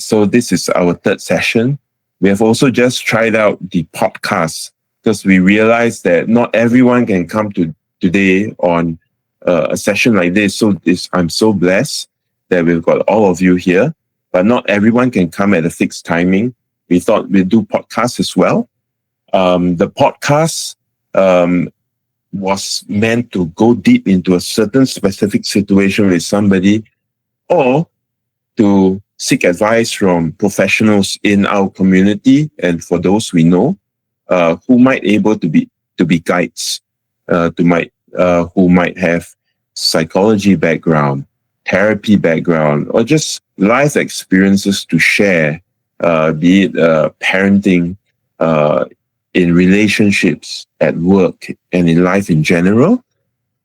So this is our third session. We have also just tried out the podcast because we realized that not everyone can come to today on a session like this. So I'm so blessed that we've got all of you here, but not everyone can come at a fixed timing. We thought we'd do podcasts as well. The podcast was meant to go deep into a certain specific situation with somebody, or to seek advice from professionals in our community and for those we know, who might able to be guides, who might have psychology background, therapy background, or just life experiences to share, be it parenting, in relationships, at work, and in life in general.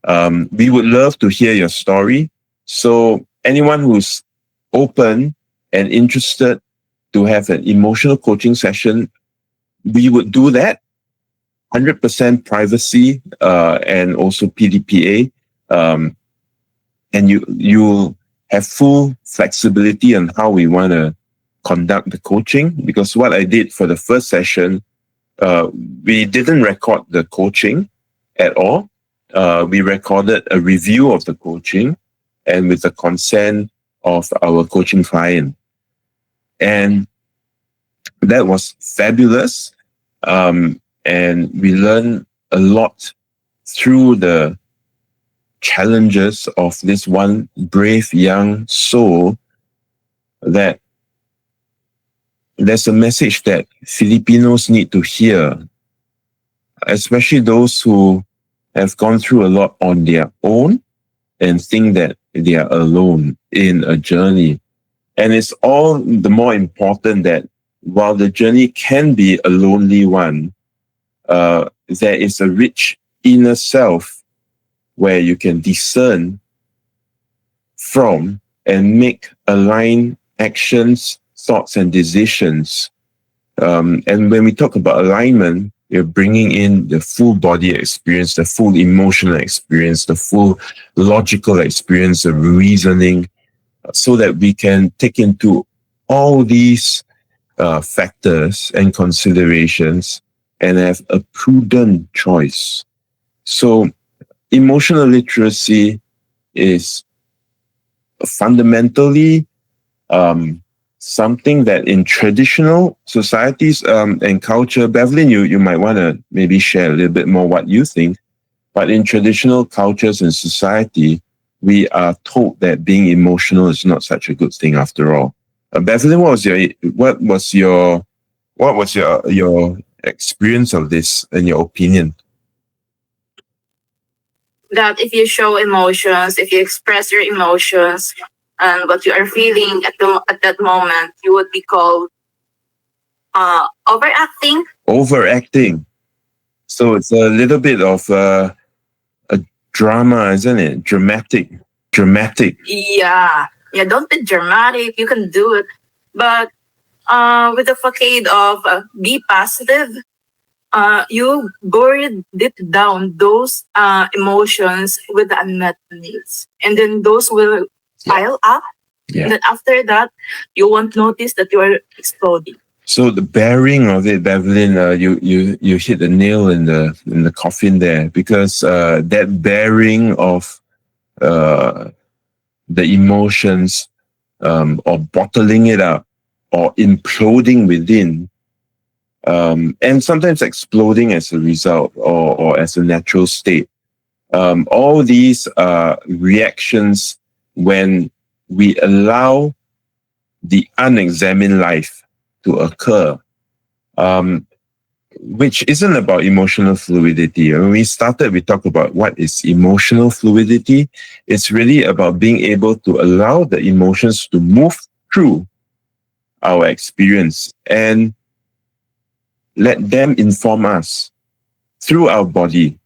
We would love to hear your story. So anyone who's open and interested to have an emotional coaching session, we would do that. 100% privacy, and also PDPA. And you have full flexibility on how we want to conduct the coaching. Because what I did for the first session, we didn't record the coaching at all. We recorded a review of the coaching and with the consent of our coaching client. And that was fabulous. And we learned a lot through the challenges of this one brave young soul, that there's a message that Filipinos need to hear, especially those who have gone through a lot on their own and think that they are alone in a journey. And it's all the more important that while the journey can be a lonely one, there is a rich inner self where you can discern from and make aligned actions, thoughts, and decisions. And when we talk about alignment, you're bringing in the full body experience, the full emotional experience, the full logical experience of reasoning, so that we can take into all these factors and considerations and have a prudent choice. So emotional literacy is fundamentally something that in traditional societies and culture, Bevelyn, you might want to maybe share a little bit more what you think, but in traditional cultures and society, we are told that being emotional is not such a good thing after all. Bevelyn, what was your experience of this and your opinion? That if you show emotions, if you express your emotions and what you are feeling at that moment, you would be called overacting. Overacting. So it's a little bit of a drama, isn't it? Dramatic. Yeah, don't be dramatic. You can do it. But with the facade of be positive, you buried deep down those emotions with the unmet needs. And then those will pile up. Yeah. And then after that, you won't notice that you are exploding. So the bearing of it, Bevelyn, you hit the nail in the coffin there, because that bearing of the emotions, or bottling it up, or imploding within, and sometimes exploding as a result, or as a natural state. All these reactions when we allow the unexamined life to occur, which isn't about emotional fluidity. When we started, we talked about what is emotional fluidity. It's really about being able to allow the emotions to move through our experience and let them inform us through our body,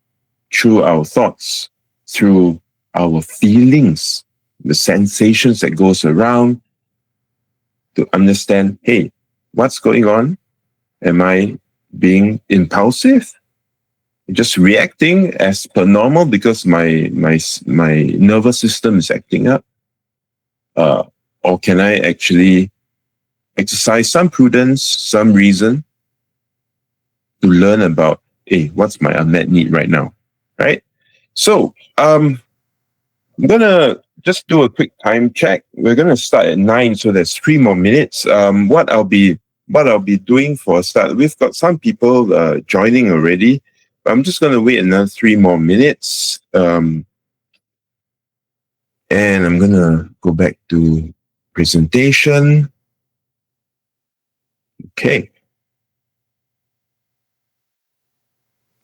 through our thoughts, through our feelings, the sensations that goes around, to understand, hey, what's going on? Am I being impulsive? Just reacting as per normal because my nervous system is acting up? Or can I actually exercise some prudence, some reason to learn about, hey, what's my unmet need right now, right? So, I'm gonna just do a quick time check. We're gonna start at 9, so there's 3 more minutes. What I'll be doing for a start, we've got some people joining already. I'm just gonna wait another 3 more minutes. And I'm gonna go back to presentation. Okay.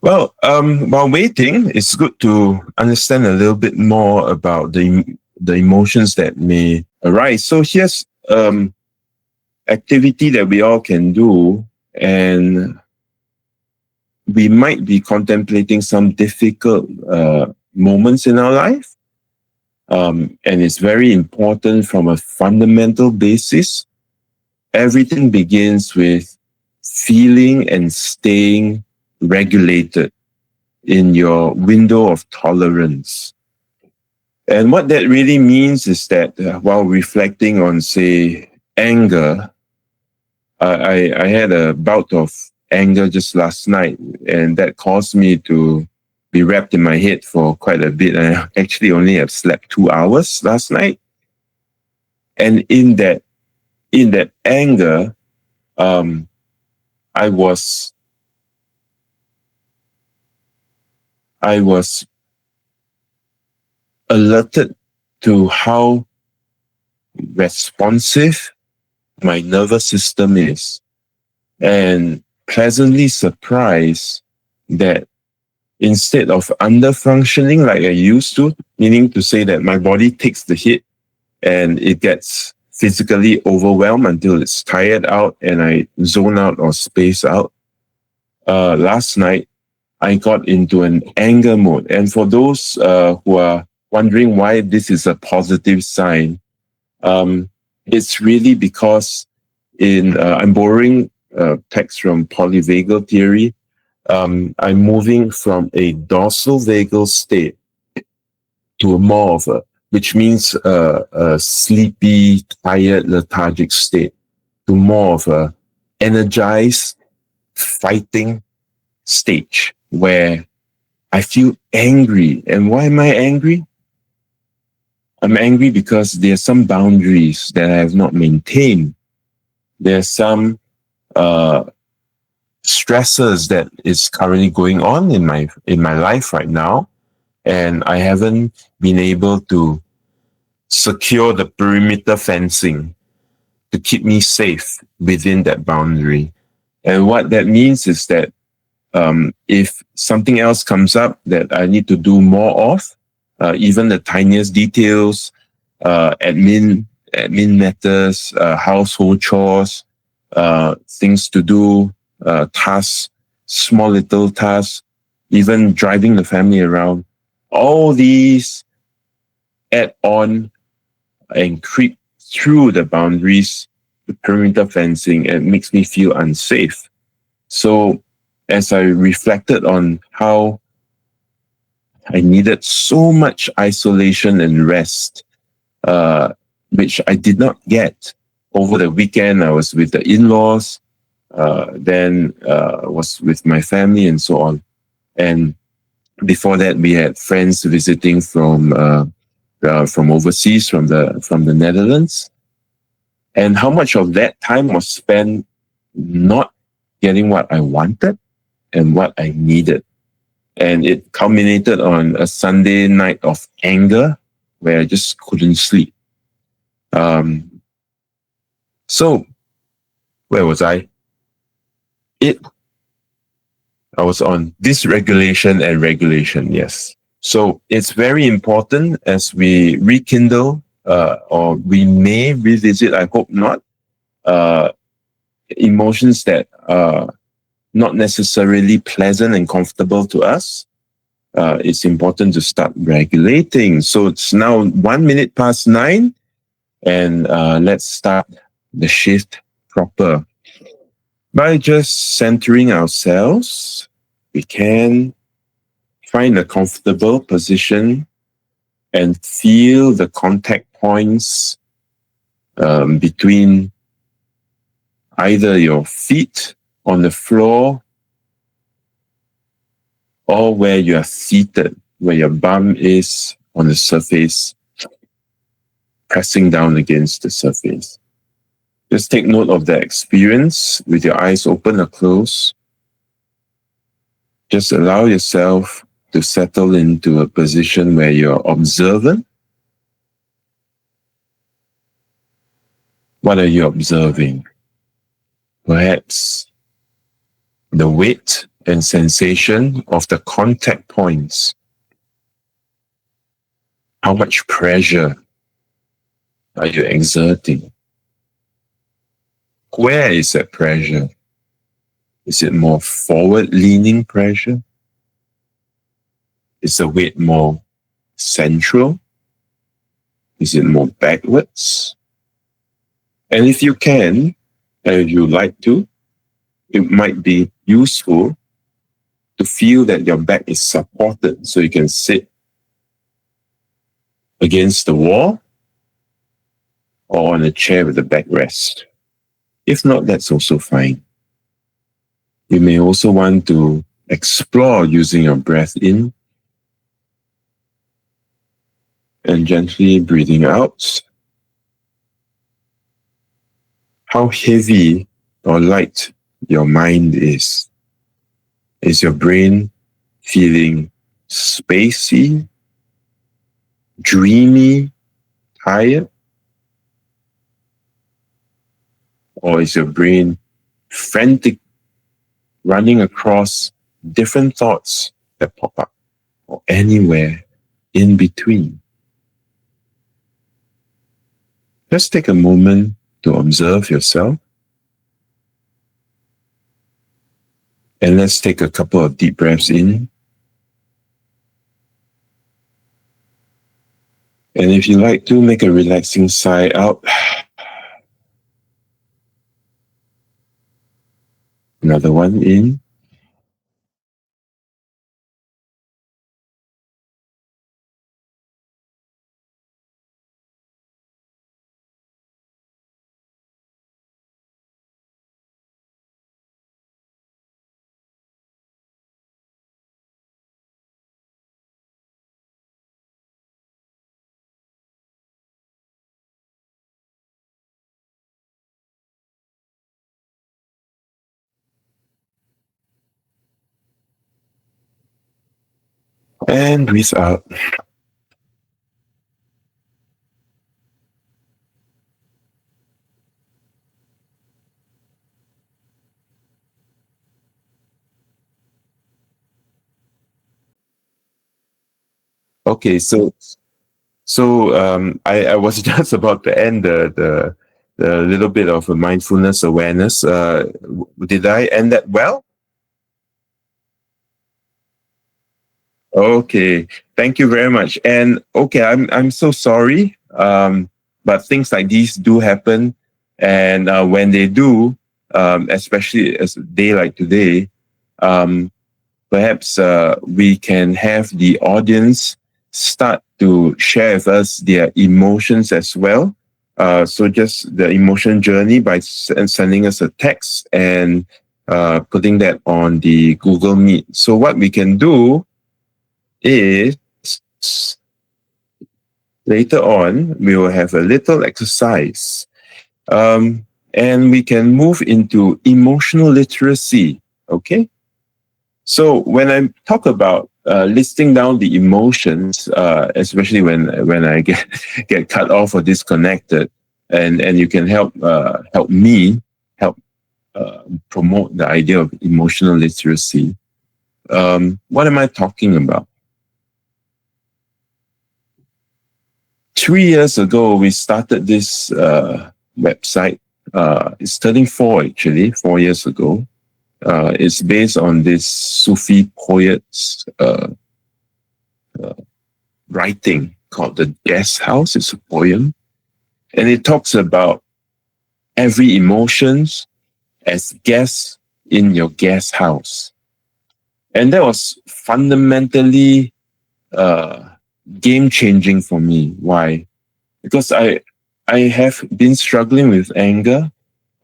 Well, while waiting, it's good to understand a little bit more about the emotions that may arise. So here's activity that we all can do, and we might be contemplating some difficult moments in our life. And it's very important from a fundamental basis. Everything begins with feeling and staying regulated in your window of tolerance. And what that really means is that while reflecting on, say, anger, I had a bout of anger just last night, and that caused me to be wrapped in my head for quite a bit. I actually only have slept 2 hours last night. And in that anger, I was alerted to how responsive my nervous system is, and pleasantly surprised that instead of under functioning like I used to, meaning to say that my body takes the hit and it gets physically overwhelmed until it's tired out and I zone out or space out. Last night, I got into an anger mode. And for those who are wondering why this is a positive sign, it's really because I'm borrowing text from polyvagal theory. I'm moving from a dorsal vagal state to a more of a, which means a sleepy, tired, lethargic state, to more of a energized, fighting stage where I feel angry. And why am I angry? I'm angry because there are some boundaries that I have not maintained. There's some stressors that is currently going on in my life right now, and I haven't been able to secure the perimeter fencing to keep me safe within that boundary. And what that means is that if something else comes up that I need to do more of, even the tiniest details, admin matters, household chores, things to do, tasks, small little tasks, even driving the family around, all these add on and creep through the boundaries, the perimeter fencing, and makes me feel unsafe. So as I reflected on how I needed so much isolation and rest, which I did not get over the weekend. I was with the in-laws, then was with my family and so on. And before that, we had friends visiting from overseas, from the Netherlands. And how much of that time was spent not getting what I wanted and what I needed. And it culminated on a Sunday night of anger where I just couldn't sleep. So where was I? I was on dysregulation and regulation, yes. So it's very important as we rekindle or we may revisit, I hope not, emotions that are not necessarily pleasant and comfortable to us. It's important to start regulating. So it's now 1 minute past 9, and let's start the shift proper. By just centering ourselves, we can find a comfortable position and feel the contact points between either your feet on the floor or where you are seated, where your bum is on the surface, pressing down against the surface. Just take note of that experience with your eyes open or closed. Just allow yourself to settle into a position where you're observant. What are you observing? Perhaps the weight and sensation of the contact points. How much pressure are you exerting? Where is that pressure? Is it more forward-leaning pressure? Is the weight more central? Is it more backwards? And if you can, and if you like to, it might be useful to feel that your back is supported so you can sit against the wall or on a chair with a backrest. If not, that's also fine. You may also want to explore using your breath in and gently breathing out. How heavy or light your mind is. Is your brain feeling spacey, dreamy, tired? Or is your brain frantic, running across different thoughts that pop up, or anywhere in between? Just take a moment to observe yourself. And let's take a couple of deep breaths in. And if you like to, make a relaxing sigh out. Another one in. And breathe out. Okay, I was just about to end the little bit of a mindfulness awareness. Did I end that well? Okay, thank you very much. And okay, I'm so sorry, but things like these do happen, and when they do, especially as a day like today, um, perhaps we can have the audience start to share with us their emotions as well. So just the emotion journey by sending us a text and putting that on the Google Meet. So what we can do is later on, we will have a little exercise. And we can move into emotional literacy. Okay? So when I talk about listing down the emotions, especially when I get cut off or disconnected, and you can help me promote the idea of emotional literacy. What am I talking about? 3 years ago, we started this website. It's turning 4 actually, 4 years ago. It's based on this Sufi poet's writing called The Guest House. It's a poem. And it talks about every emotions as guests in your guest house. And that was fundamentally game-changing for me. Why? Because I have been struggling with anger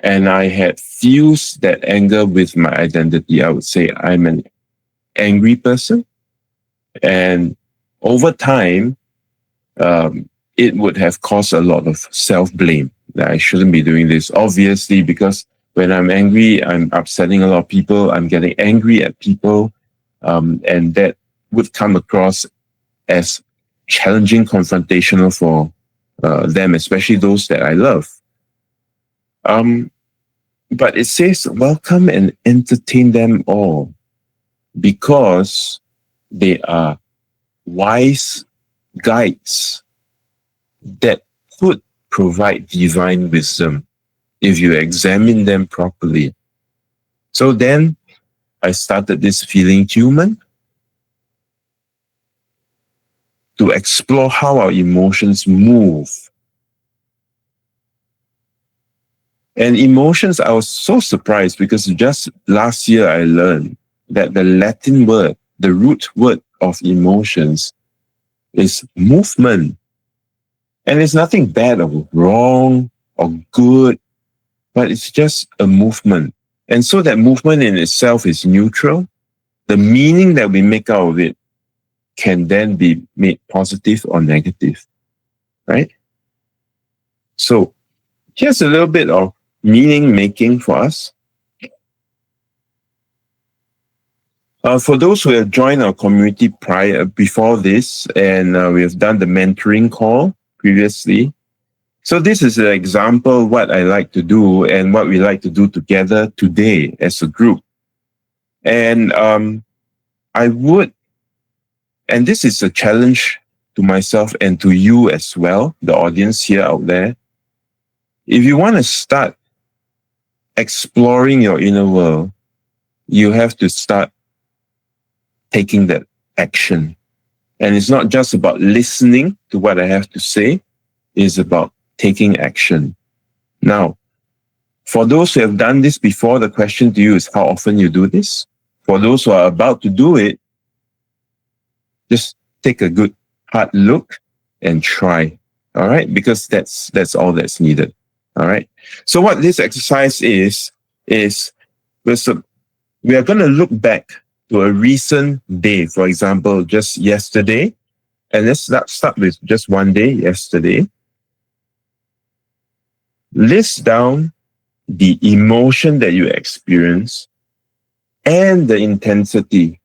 And I had fused that anger with my identity. I would say I'm an angry person. And over time, it would have caused a lot of self-blame that I shouldn't be doing this. Obviously, because when I'm angry, I'm upsetting a lot of people. I'm getting angry at people. And that would come across as challenging, confrontational for them, especially those that I love. But it says, welcome and entertain them all because they are wise guides that could provide divine wisdom if you examine them properly. So then I started this feeling human to explore how our emotions move. And emotions, I was so surprised because just last year I learned that the Latin word, the root word of emotions is movement. And it's nothing bad or wrong or good, but it's just a movement. And so that movement in itself is neutral. The meaning that we make out of it can then be made positive or negative, right? So here's a little bit of meaning making for us. For those who have joined our community before this, and we have done the mentoring call previously. So this is an example of what I like to do and what we like to do together today as a group. And I would, and this is a challenge to myself and to you as well, the audience here out there. If you want to start exploring your inner world, you have to start taking that action. And it's not just about listening to what I have to say, it's about taking action. Now, for those who have done this before, the question to you is how often you do this. For those who are about to do it, just take a good hard look and try. All right, because that's all that's needed. All right. So what this exercise is we are going to look back to a recent day. For example, just yesterday, and let's start with just one day, yesterday. List down the emotion that you experience and the intensity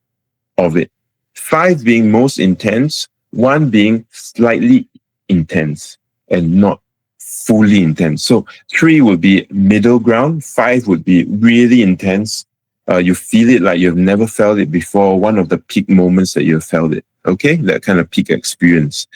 of it. 5 being most intense, 1 being slightly intense and not fully intense. So 3 would be middle ground, 5 would be really intense. You feel it like you've never felt it before, one of the peak moments that you've felt it. Okay, that kind of peak experience.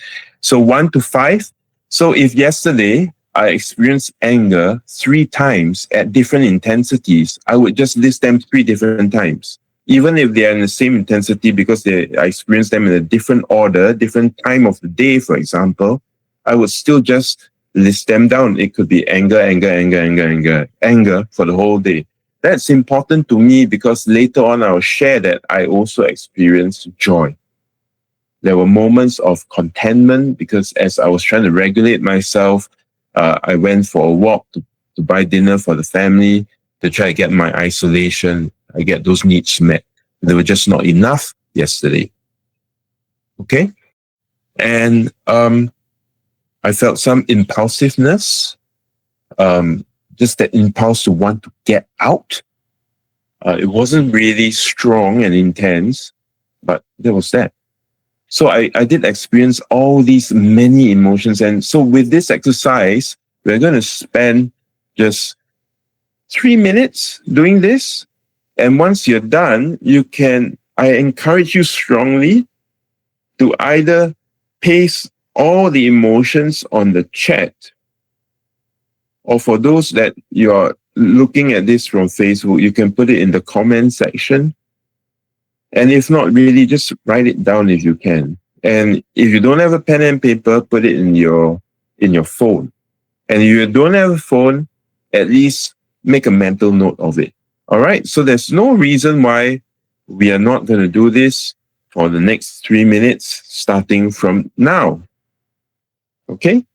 So 1 to 5. So if yesterday I experienced anger 3 times at different intensities, I would just list them 3 different times. Even if they are in the same intensity because I experienced them in a different order, different time of the day, for example, I would still just list them down. It could be anger for the whole day. That's important to me because later on I'll share that I also experienced joy. There were moments of contentment because as I was trying to regulate myself, I went for a walk to buy dinner for the family to try to get my isolation. I get those needs met. They were just not enough yesterday. Okay? And I felt some impulsiveness, just that impulse to want to get out. It wasn't really strong and intense, but there was that. So I did experience all these many emotions. And so with this exercise, we're going to spend just 3 minutes doing this. And once you're done, I encourage you strongly to either paste all the emotions on the chat, or for those that you're looking at this from Facebook, you can put it in the comment section. And if not, really just write it down if you can. And if you don't have a pen and paper, put it in your phone. And if you don't have a phone, at least make a mental note of it. All right. So there's no reason why we are not going to do this for the next 3 minutes, starting from now. Okay.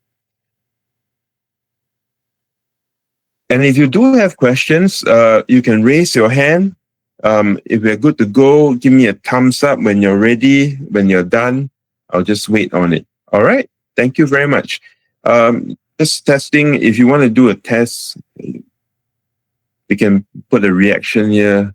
And if you do have questions, you can raise your hand. If we're good to go, give me a thumbs up when you're ready. When you're done, I'll just wait on it. All right. Thank you very much. Just testing. If you want to do a test, we can put a reaction here,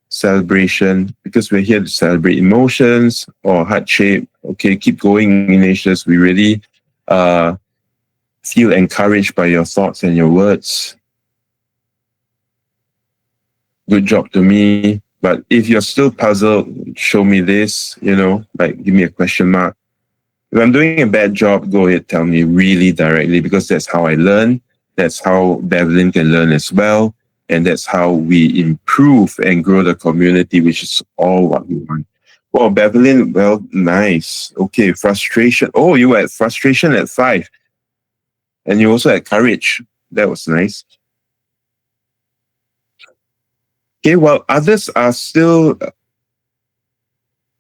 celebration, because we're here to celebrate emotions or heart shape. Okay, keep going, Ignatius. We really feel encouraged by your thoughts and your words. Good job to me. But if you're still puzzled, show me this, like give me a question mark. If I'm doing a bad job, go ahead, tell me really directly, because that's how I learn. That's how Bevelyn can learn as well. And that's how we improve and grow the community, which is all what we want. Well, Bevelyn, well, nice. Okay, frustration. Oh, you were at frustration at 5. And you also had courage. That was nice. Okay, while others are still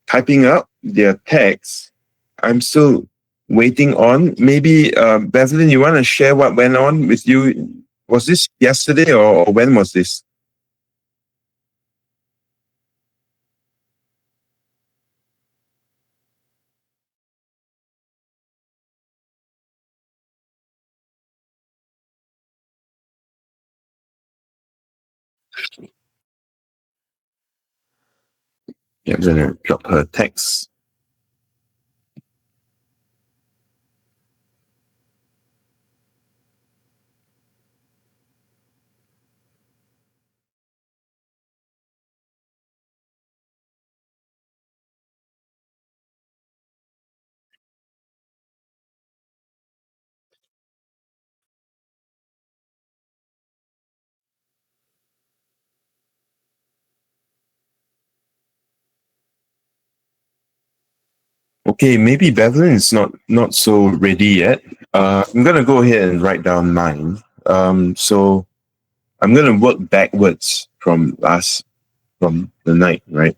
typing up their text, I'm still waiting on. Maybe, Bevelyn, you want to share what went on with you? Was this yesterday or when was this? Yeah, I'm going to drop her text. Okay, maybe Bevelyn is not so ready yet. I'm gonna go ahead and write down mine. So I'm gonna work backwards from the night, right?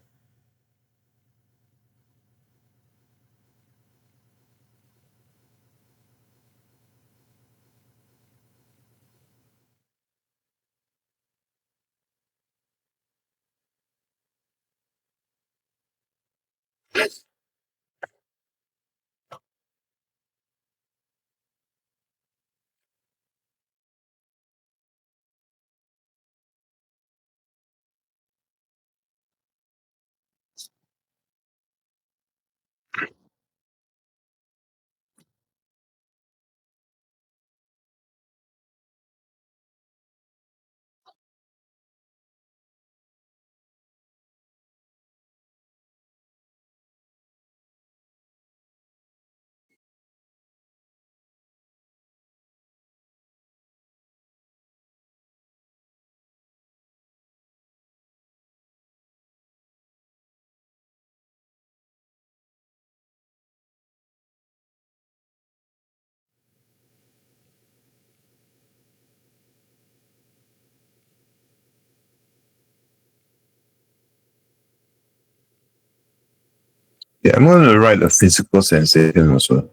Yeah, I'm gonna write a physical sensation also.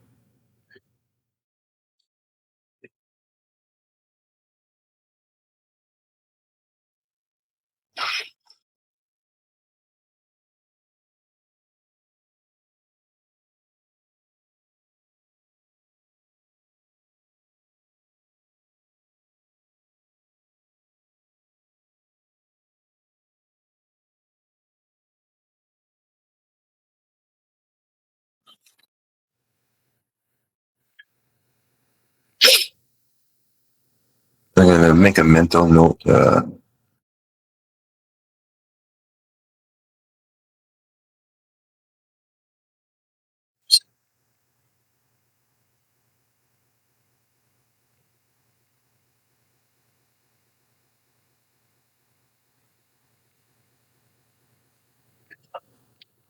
I'm gonna make a mental note.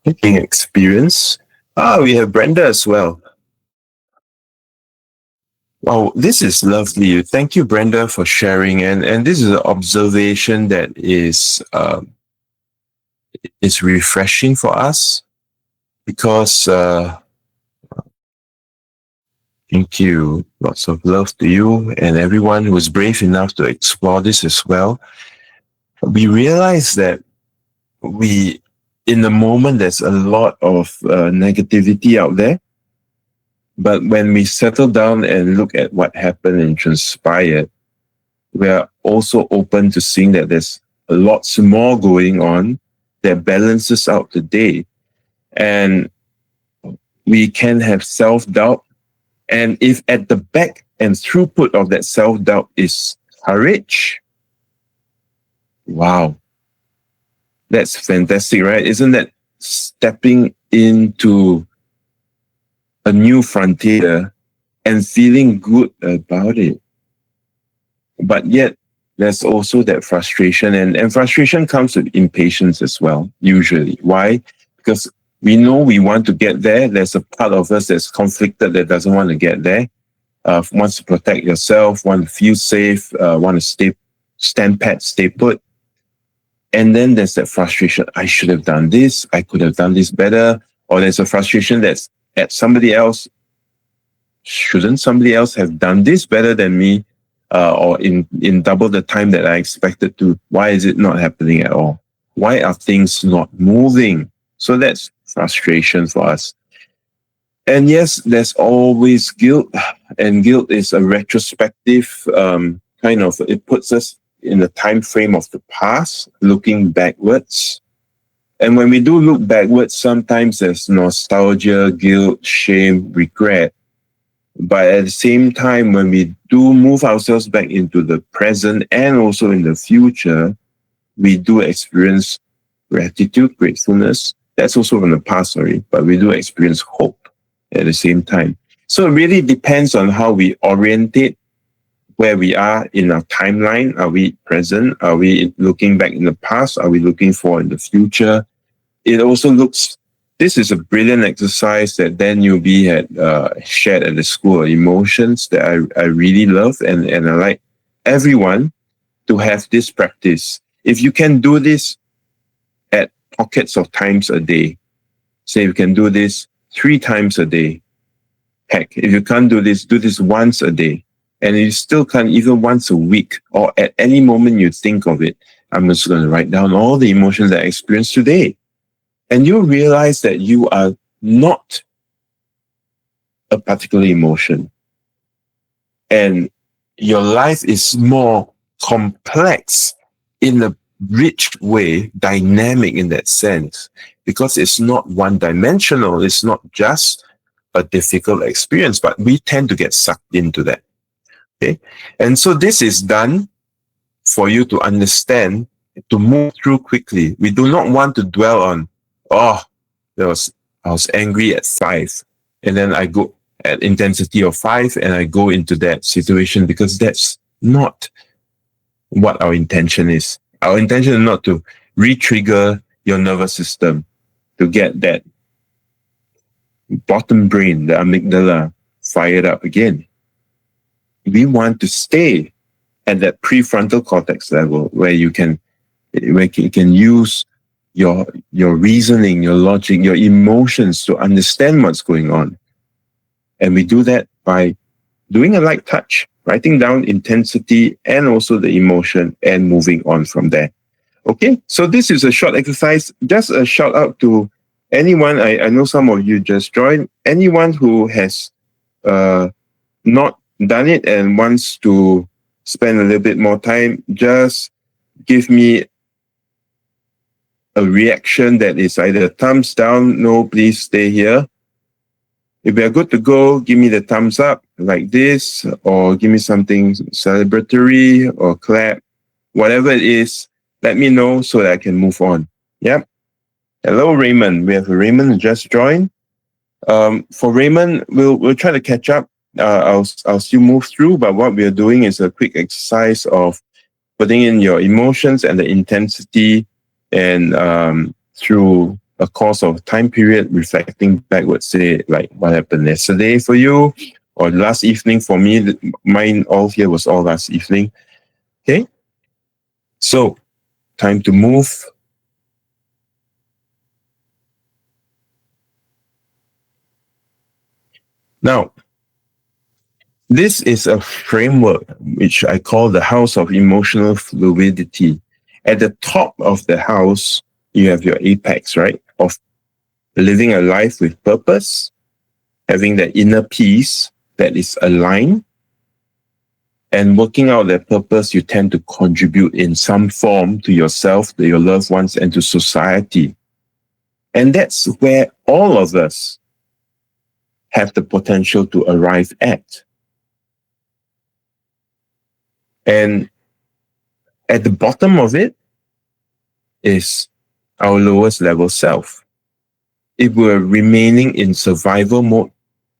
Taking experience. We have Brenda as well. Wow, this is lovely. Thank you, Brenda, for sharing. And this is an observation that is refreshing for us because Thank you. Lots of love to you and everyone who was brave enough to explore this as well. We realize that we, in the moment, there's a lot of negativity out there. But when we settle down and look at what happened and transpired, we are also open to seeing that there's lots more going on that balances out the day. And we can have self-doubt. And if at the back and throughput of that self-doubt is courage, wow, that's fantastic, right? Isn't that stepping into a new frontier and feeling good about it? But yet, there's also that frustration, and frustration comes with impatience as well, usually. Why? Because we know we want to get there. There's a part of us that's conflicted that doesn't want to get there, wants to protect yourself, want to feel safe, want to stand pat, stay put. And then there's that frustration. I should have done this. I could have done this better. Or there's a frustration that's at somebody else. Shouldn't somebody else have done this better than me? Or in double the time that I expected to? Why is it not happening at all? Why are things not moving? So that's frustration for us. And yes, there's always guilt, and guilt is a retrospective it puts us in the time frame of the past, looking backwards. And when we do look backwards, sometimes there's nostalgia, guilt, shame, regret. But at the same time, when we do move ourselves back into the present and also in the future, we do experience gratitude, gratefulness. That's also from the past, but we do experience hope at the same time. So it really depends on how we orientate where we are in our timeline. Are we present? Are we looking back in the past? Are we looking forward in the future? It also looks, this is a brilliant exercise that Dan Newby had shared at the School of Emotions that I really love, and I like everyone to have this practice. If you can do this at pockets of times a day, say you can do this 3 times a day. Heck, if you can't do this once a day. And you still can't, even once a week, or at any moment you think of it, I'm just going to write down all the emotions that I experienced today. And you realize that you are not a particular emotion. And your life is more complex in a rich way, dynamic in that sense, because it's not one-dimensional. It's not just a difficult experience, but we tend to get sucked into that. Okay. And so this is done for you to understand, to move through quickly. We do not want to dwell on, I was angry at 5, and then I go at intensity of 5 and I go into that situation, because that's not what our intention is. Our intention is not to re-trigger your nervous system, to get that bottom brain, the amygdala, fired up again. We want to stay at that prefrontal cortex level where you can use your reasoning, your logic, your emotions to understand what's going on. And we do that by doing a light touch, writing down intensity and also the emotion, and moving on from there. Okay, so this is a short exercise. Just a shout out to anyone. I know some of you just joined. Anyone who has not done it and wants to spend a little bit more time, just give me a reaction that is either thumbs down, no, please stay here. If we are good to go, give me the thumbs up like this, or give me something celebratory, or clap, whatever it is. Let me know so that I can move on. Yep. Hello, Raymond. We have Raymond who just joined. For Raymond, we'll try to catch up. I'll still move through, but what we are doing is a quick exercise of putting in your emotions and the intensity, and through a course of time period, reflecting backwards, say like what happened yesterday for you, or last evening for me. Mine all here was all last evening. Okay, so time to move. Now, This is a framework which I call the house of emotional fluidity. At the top of the house, you have your apex, right? Of living a life with purpose, having that inner peace that is aligned, and working out that purpose, you tend to contribute in some form to yourself, to your loved ones, and to society. And that's where all of us have the potential to arrive at. And at the bottom of it is our lowest level self. If we're remaining in survival mode,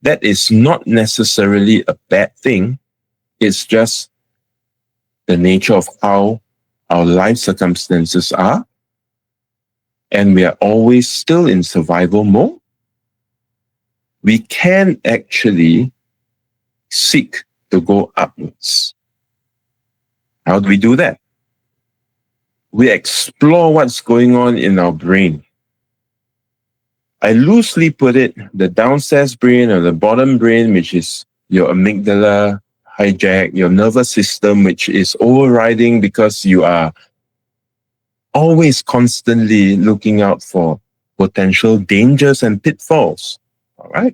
that is not necessarily a bad thing. It's just the nature of how our life circumstances are. And we are always still in survival mode. We can actually seek to go upwards. How do we do that? We explore what's going on in our brain. I loosely put it, the downstairs brain or the bottom brain, which is your amygdala hijack, your nervous system, which is overriding because you are always constantly looking out for potential dangers and pitfalls. All right.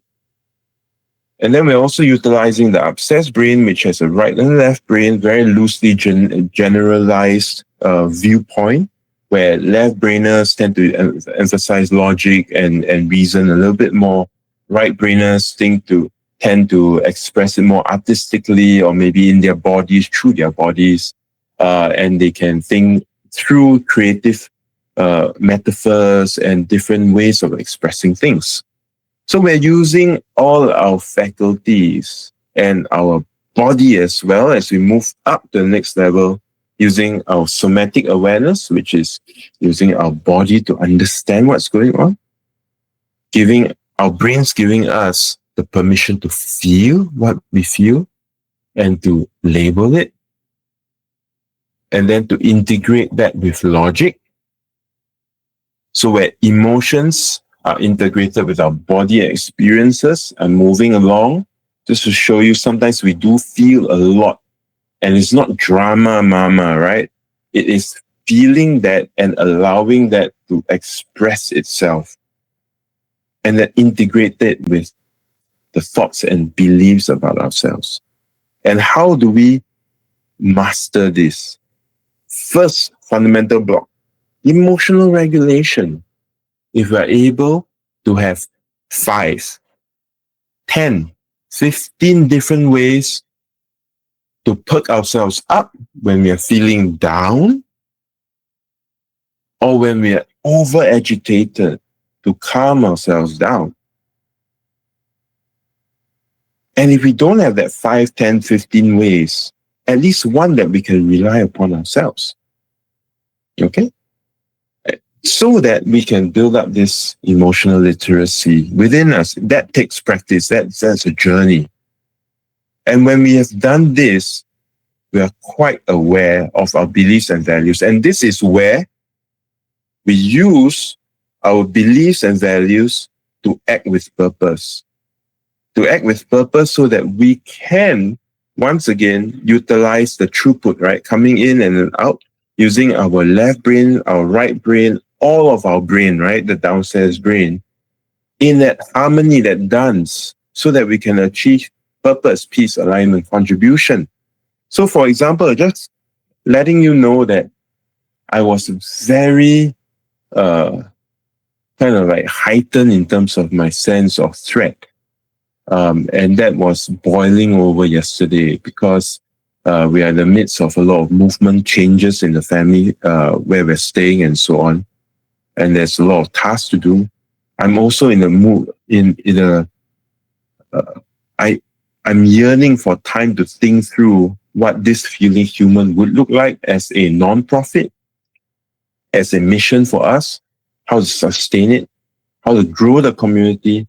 And then we're also utilizing the upstairs brain, which has a right and left brain, very loosely generalized viewpoint, where left brainers tend to emphasize logic and reason a little bit more. Right brainers tend to express it more artistically or maybe in their bodies, through their bodies, and they can think through creative metaphors and different ways of expressing things. So we're using all our faculties and our body as well as we move up to the next level, using our somatic awareness, which is using our body to understand what's going on, our brains giving us the permission to feel what we feel and to label it, and then to integrate that with logic. So where emotions are integrated with our body experiences and moving along, just to show you sometimes we do feel a lot. And it's not drama mama, right? It is feeling that and allowing that to express itself. And then integrate it with the thoughts and beliefs about ourselves. And how do we master this? First fundamental block, emotional regulation. If we are able to have 5, 10, 15 different ways to perk ourselves up when we are feeling down, or when we are over agitated, to calm ourselves down. And if we don't have that 5, 10, 15 ways, at least one that we can rely upon ourselves. Okay? So that we can build up this emotional literacy within us. That takes practice. That's a journey. And when we have done this, we are quite aware of our beliefs and values. And this is where we use our beliefs and values to act with purpose. To act with purpose so that we can, once again, utilize the throughput, right? Coming in and out, using our left brain, our right brain, all of our brain, right? The downstairs brain, in that harmony, that dance, so that we can achieve purpose, peace, alignment, contribution. So, for example, just letting you know that I was very kind of like heightened in terms of my sense of threat. And that was boiling over yesterday because we are in the midst of a lot of movement changes in the family where we're staying and so on. And there's a lot of tasks to do. I'm also in a mood, I'm yearning for time to think through what this feeling human would look like as a non-profit, as a mission for us, how to sustain it, how to grow the community.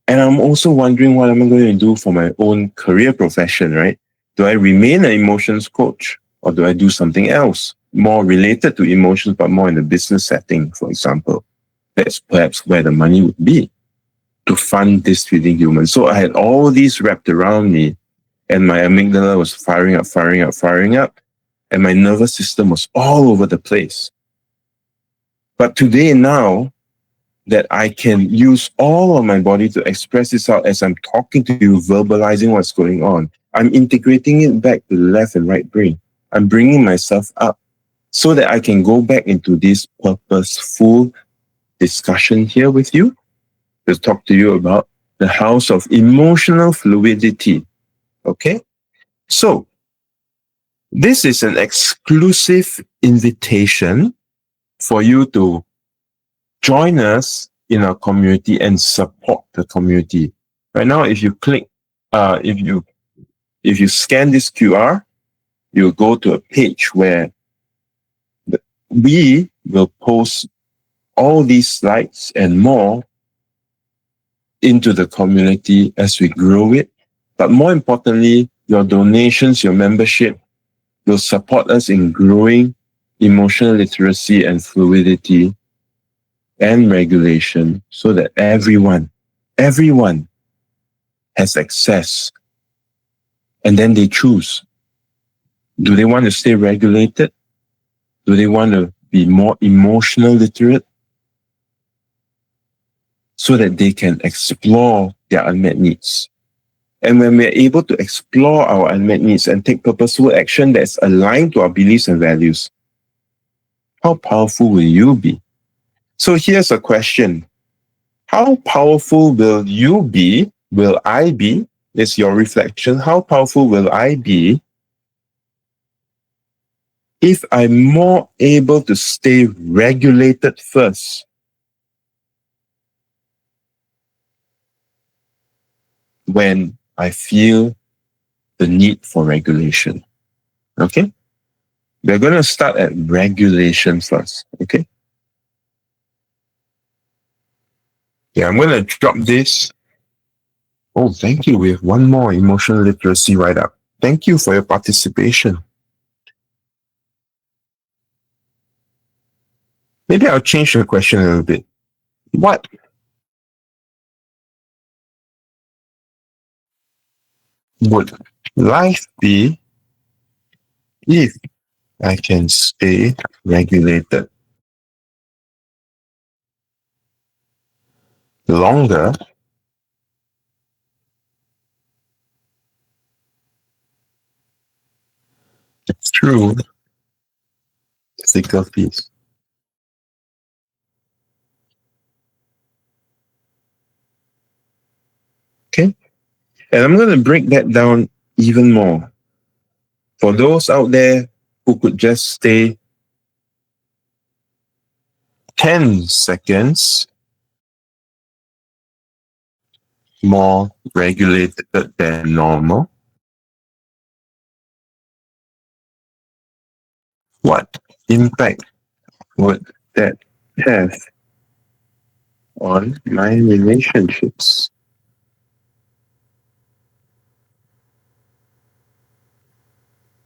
And I'm also wondering what am I going to do for my own career profession, right? Do I remain an emotions coach or do I do something else more related to emotions, but more in the business setting, for example? That's perhaps where the money would be to fund this feeding human. So I had all these wrapped around me. and my amygdala was firing up, and my nervous system was all over the place. But today, now that I can use all of my body to express this out as I'm talking to you, verbalizing what's going on, I'm integrating it back to the left and right brain. I'm bringing myself up so that I can go back into this purposeful discussion here with you to talk to you about the house of emotional fluidity. Okay? So, this is an exclusive invitation for you to join us in our community and support the community. Right now, if you click, if you scan this QR, you'll go to a page where we will post all these slides and more into the community as we grow it. But more importantly, your donations, your membership will support us in growing emotional literacy and fluidity and regulation so that everyone has access. And then they choose. Do they want to stay regulated? Do they want to be more emotional literate? So that they can explore their unmet needs. And when we're able to explore our unmet needs and take purposeful action that's aligned to our beliefs and values, how powerful will you be? So here's a question. How powerful will you be? Will I be? Is your reflection. How powerful will I be if I'm more able to stay regulated first when I feel the need for regulation? Okay? We're going to start at regulation first. Okay? Yeah, I'm going to drop this. Oh, thank you. We have one more emotional literacy right up. Thank you for your participation. Maybe I'll change the question a little bit. What would life be if I can stay regulated longer through physical peace? Okay? And I'm going to break that down even more. For those out there who could just stay 10 seconds more regulated than normal, what impact would that have on my relationships?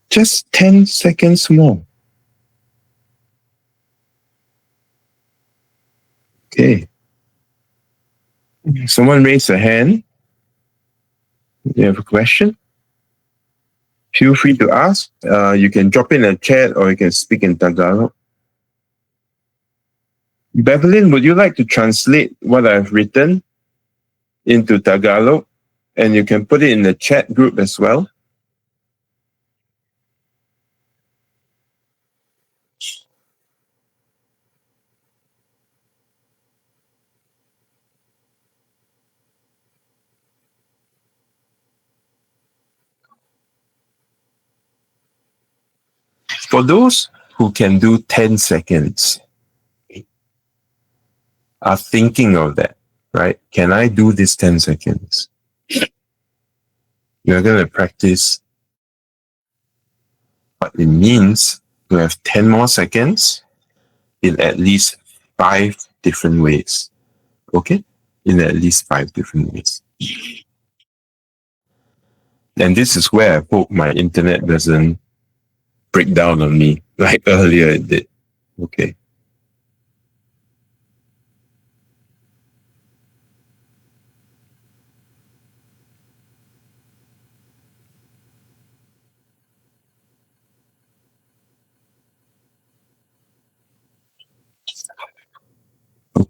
Just 10 seconds more. Okay. Someone raise a hand. You have a question? Feel free to ask. You can drop in a chat or you can speak in Tagalog. Bevelyn, would you like to translate what I've written into Tagalog? And you can put it in the chat group as well. For those who can do 10 seconds, are thinking of that, right? Can I do this 10 seconds? You're going to practice what it means to have 10 more seconds in at least 5 different ways. Okay? In at least 5 different ways. And this is where I hope my internet doesn't break down on me like earlier it did. Okay.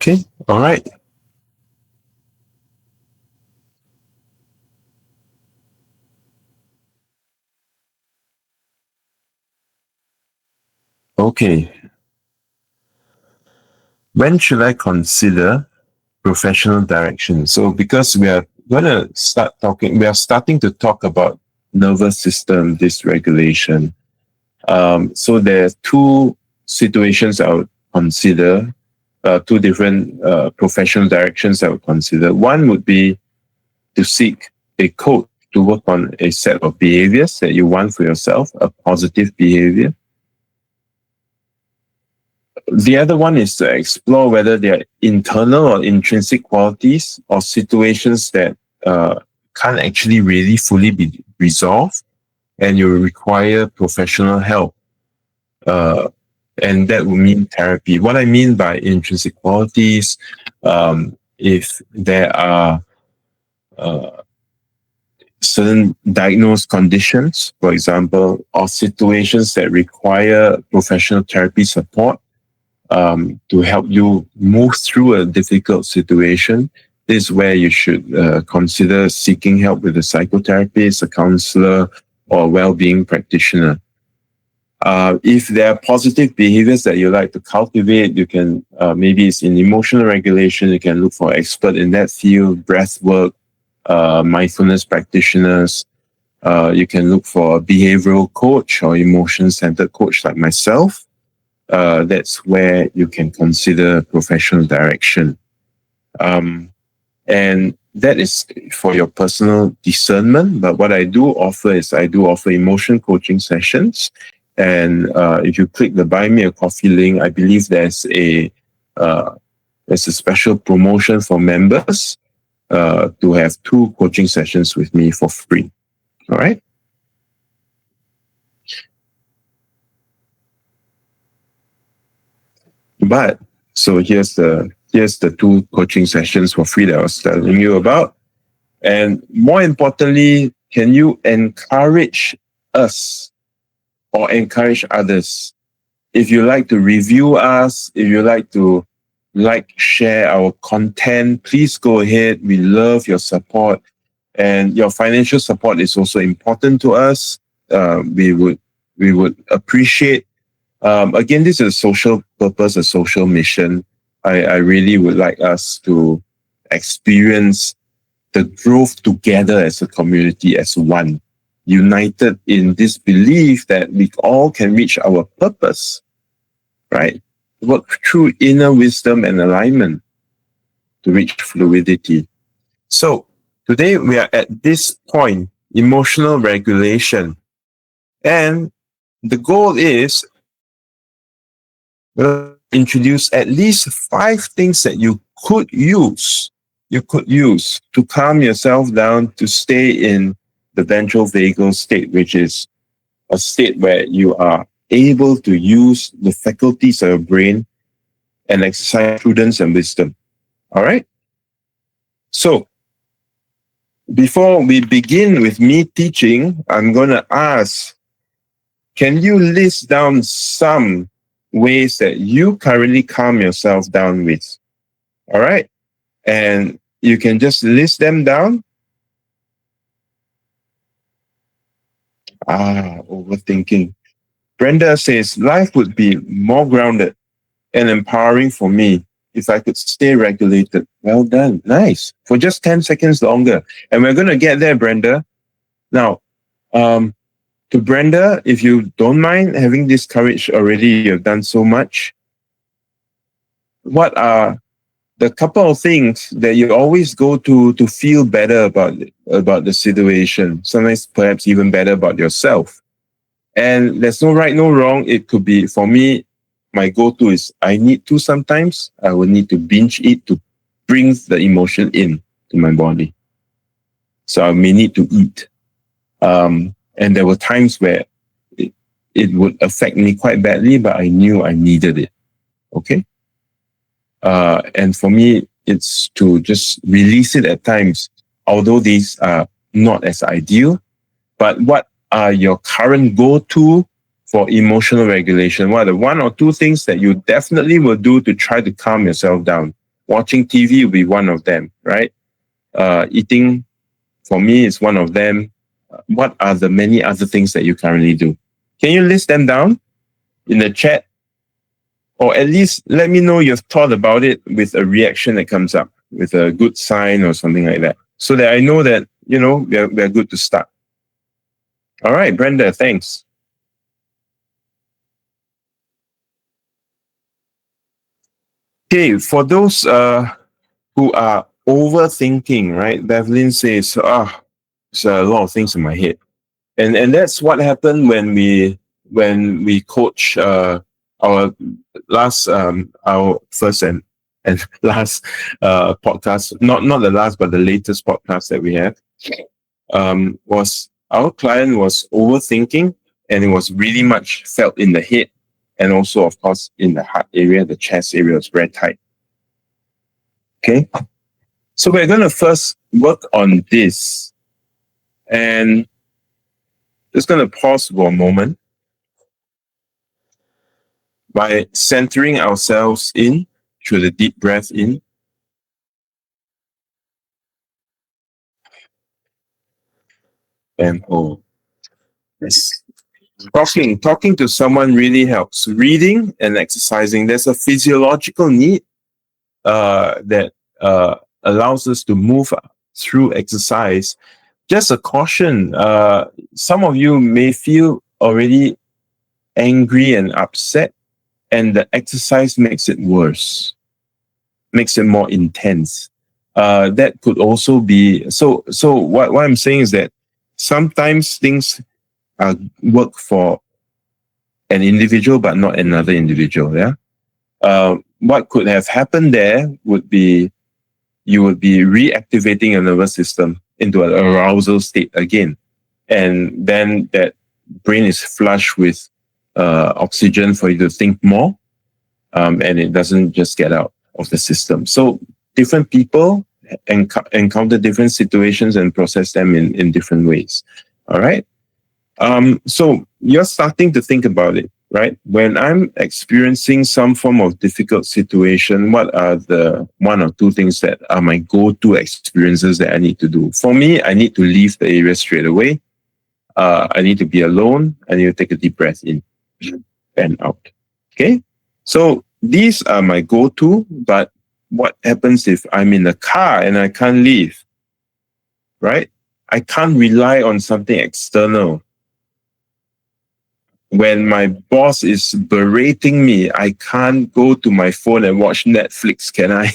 Okay, all right. Okay, when should I consider professional direction? So, because we are going to start talking, we are starting to talk about nervous system dysregulation. So, there are two situations I would consider, two different professional directions I would consider. One would be to seek a coach to work on a set of behaviors that you want for yourself, a positive behavior. The other one is to explore whether they are internal or intrinsic qualities or situations that can't actually really fully be resolved and you require professional help. And that would mean therapy. What I mean by intrinsic qualities, if there are certain diagnosed conditions, for example, or situations that require professional therapy support, to help you move through a difficult situation, this is where you should consider seeking help with a psychotherapist, a counselor, or a well-being practitioner. If there are positive behaviors that you like to cultivate, you can, maybe it's in emotional regulation, you can look for an expert in that field, breath work, mindfulness practitioners. You can look for a behavioral coach or emotion-centered coach like myself. That's where you can consider professional direction. And that is for your personal discernment. But what I do offer is I do offer emotion coaching sessions. And if you click the Buy Me a Coffee link, I believe there's a special promotion for members to have 2 coaching sessions with me for free. All right. But so here's the 2 coaching sessions for free that I was telling you about. And more importantly, can you encourage us or encourage others? If you like to review us, if you like to share our content, please go ahead. We love your support, and your financial support is also important to us. We would appreciate. Again, this is a social purpose, a social mission. I really would like us to experience the growth together as a community, as one, united in this belief that we all can reach our purpose, right? Work through inner wisdom and alignment to reach fluidity. So today we are at this point, emotional regulation. And the goal is introduce at least 5 things that you could use to calm yourself down, to stay in the ventral vagal state, which is a state where you are able to use the faculties of your brain and exercise prudence and wisdom. All right. So before we begin with me teaching, I'm going to ask, can you list down some ways that you currently calm yourself down with? All right. And you can just list them down. Overthinking. Brenda says, life would be more grounded and empowering for me if I could stay regulated. Well done. Nice. For just 10 seconds longer. And we're going to get there, Brenda. Now, to Brenda, if you don't mind having this courage already, you've done so much. What are the couple of things that you always go to feel better about the situation? Sometimes perhaps even better about yourself. And there's no right, no wrong. It could be, for me, my go-to is I need to sometimes. I will need to binge eat to bring the emotion in to my body. So I may need to eat. And there were times where it would affect me quite badly, but I knew I needed it. Okay? And for me, it's to just release it at times, although these are not as ideal. But what are your current go-to for emotional regulation? What are the 1 or 2 things that you definitely will do to try to calm yourself down? Watching TV will be one of them, right? Eating, for me, is one of them. What are the many other things that you currently do? Can you list them down in the chat? Or at least let me know you've thought about it with a reaction that comes up, with a good sign or something like that, so that I know that, we're good to start. All right, Brenda, thanks. Okay, for those who are overthinking, right? Bevelyn says, there's a lot of things in my head. And that's what happened when we coach our our first and last podcast, not the last, but the latest podcast that we have, was our client was overthinking, and it was really much felt in the head, and also, of course, in the heart area. The chest area was very tight. Okay, so we're going to first work on this, and just going to pause for a moment by centering ourselves in through the deep breath in. And hold. Yes. Talking to someone really helps. Reading and exercising, there's a physiological need that allows us to move through exercise. Just a caution, some of you may feel already angry and upset, and the exercise makes it worse, makes it more intense. That could also be so. What I'm saying is that sometimes things work for an individual, but not another individual. Yeah. What could have happened there would be you would be reactivating your nervous system into an arousal state again, and then that brain is flush with oxygen for you to think more, and it doesn't just get out of the system. So different people encounter different situations and process them in different ways. All right. So you're starting to think about it, right? When I'm experiencing some form of difficult situation, what are the one or two things that are my go-to experiences that I need to do? For me, I need to leave the area straight away. I need to be alone. I need to take a deep breath in and out. Okay. So these are my go-to, but what happens if I'm in the car and I can't leave, right? I can't rely on something external. When my boss is berating me, I can't go to my phone and watch Netflix, can I?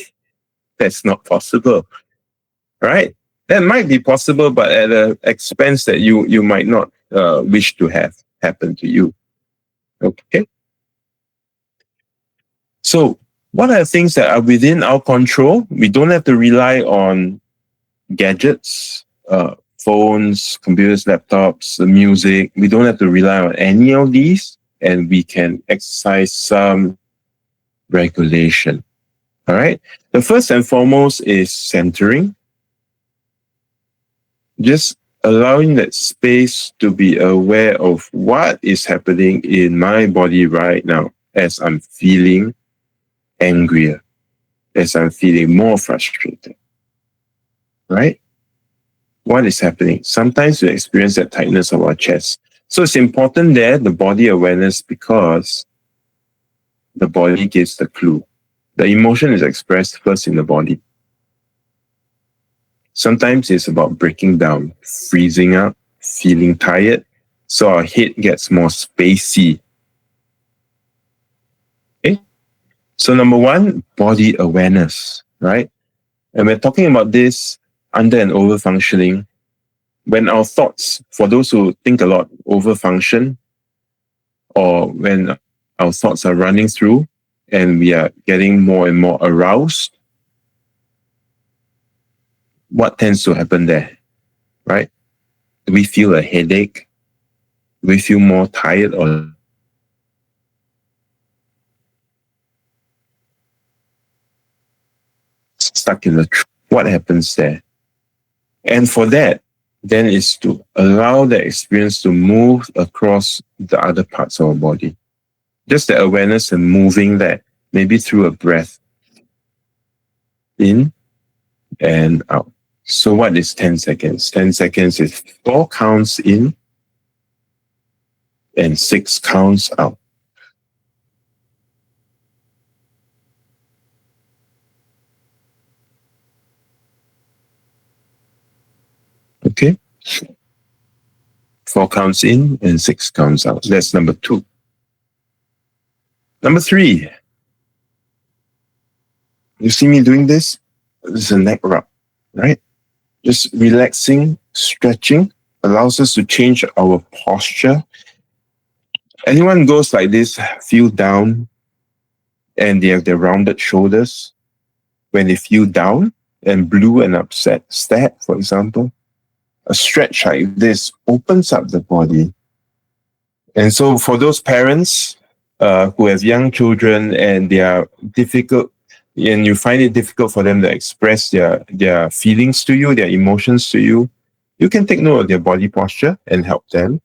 That's not possible, right? That might be possible, but at an expense that you might not wish to have happen to you. Okay. So what are the things that are within our control? We don't have to rely on gadgets, phones, computers, laptops, the music. We don't have to rely on any of these, and we can exercise some regulation. All right. The first and foremost is centering. Just allowing that space to be aware of what is happening in my body right now as I'm feeling angrier, as I'm feeling more frustrated. Right? What is happening? Sometimes we experience that tightness of our chest. So it's important there, the body awareness, because the body gives the clue. The emotion is expressed first in the body. Sometimes it's about breaking down, freezing up, feeling tired, so our head gets more spacey. Okay? So number one, body awareness, right? And we're talking about this under an overfunctioning. When our thoughts, for those who think a lot, overfunction, or when our thoughts are running through and we are getting more and more aroused, what tends to happen there, right? Do we feel a headache? Do we feel more tired or stuck in the truth? What happens there? And for that, then is to allow the experience to move across the other parts of our body. Just the awareness and moving that, maybe through a breath. In and out. So what is 10 seconds? 10 seconds is 4 counts in and 6 counts out. Okay? 4 counts in and 6 counts out. That's number 2. Number 3. You see me doing this? This is a neck rub, right? Just relaxing, stretching allows us to change our posture. Anyone goes like this, feel down, and they have their rounded shoulders. When they feel down and blue and upset, sad, for example, a stretch like this opens up the body. And so for those parents who have young children and they are difficult, and you find it difficult for them to express their feelings to you, their emotions to you, you can take note of their body posture and help them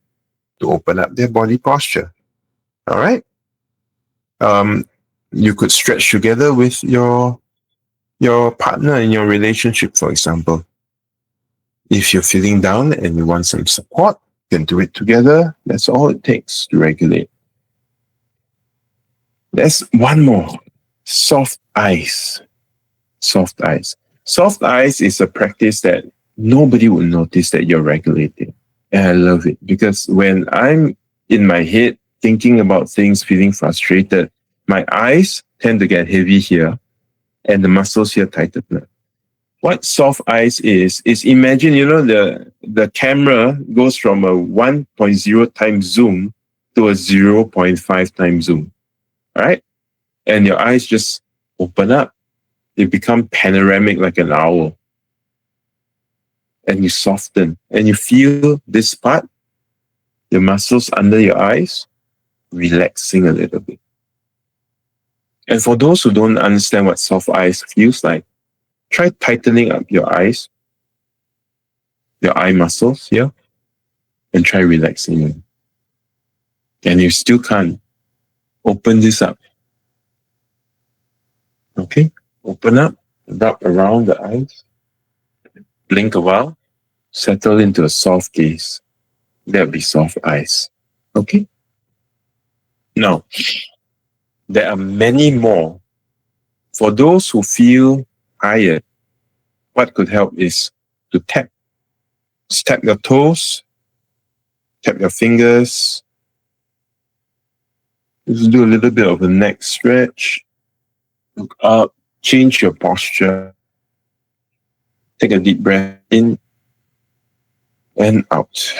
to open up their body posture. All right? You could stretch together with your partner in your relationship, for example. If you're feeling down and you want some support, you can do it together. That's all it takes to regulate. There's one more. Soft ice. Soft ice. Soft ice is a practice that nobody will notice that you're regulating. And I love it because when I'm in my head thinking about things, feeling frustrated, my eyes tend to get heavy here and the muscles here tighten up. What soft ice is imagine, the camera goes from a 1.0 times zoom to a 0.5 times zoom, right? And your eyes just open up. They become panoramic like an owl. And you soften and you feel this part, the muscles under your eyes, relaxing a little bit. And for those who don't understand what soft ice feels like, try tightening up your eyes, your eye muscles here, and try relaxing them. And you still can't, open this up. Okay? Open up, rub around the eyes, blink a while, settle into a soft gaze. That'll be soft eyes. Okay? Now, there are many more. For those who feel tired, what could help is to tap. Just tap your toes, tap your fingers. Just do a little bit of a neck stretch. Look up, change your posture. Take a deep breath in and out.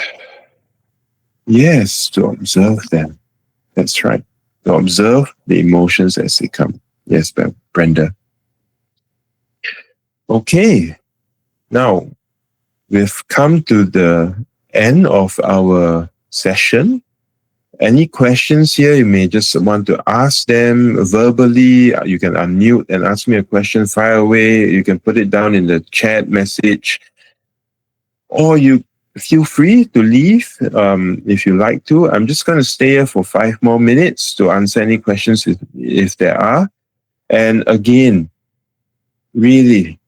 Yes, to observe them. That's right. To observe the emotions as they come. Yes, Brenda. Okay. Now, we've come to the end of our session. Any questions here? You may just want to ask them verbally. You can unmute and ask me a question, fire away. You can put it down in the chat message. Or you feel free to leave if you like to. I'm just going to stay here for 5 more minutes to answer any questions if there are. And again, really,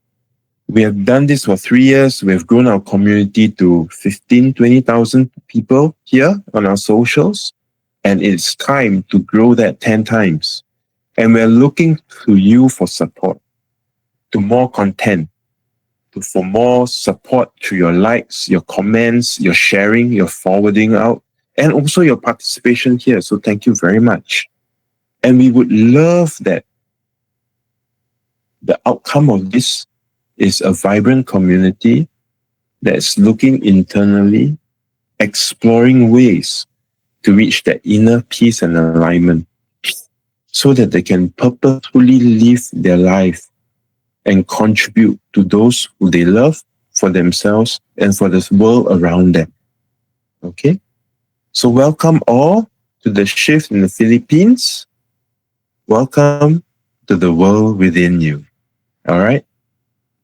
we have done this for 3 years. We have grown our community to 15, 20,000 people here on our socials. And it's time to grow that 10 times. And we're looking to you for support, to more content, for more support through your likes, your comments, your sharing, your forwarding out, and also your participation here. So thank you very much. And we would love that the outcome of this is a vibrant community that's looking internally, exploring ways to reach that inner peace and alignment so that they can purposefully live their life and contribute to those who they love, for themselves, and for this world around them. Okay? So welcome all to the shift in the Philippines. Welcome to the world within you. All right?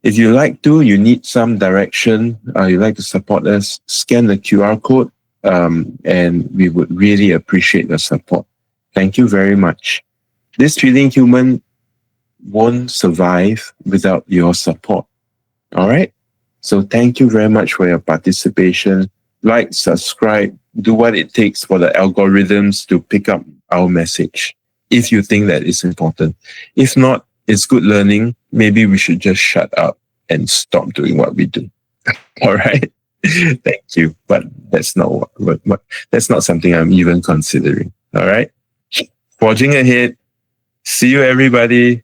If you need some direction, you'd like to support us, scan the QR code, and we would really appreciate the support. Thank you very much. This Feeling Human won't survive without your support. All right. So thank you very much for your participation. Like, subscribe, do what it takes for the algorithms to pick up our message if you think that it's important. If not, it's good learning. Maybe we should just shut up and stop doing what we do. All right. Thank you. But that's not that's not something I'm even considering. All right. Forging ahead. See you, everybody.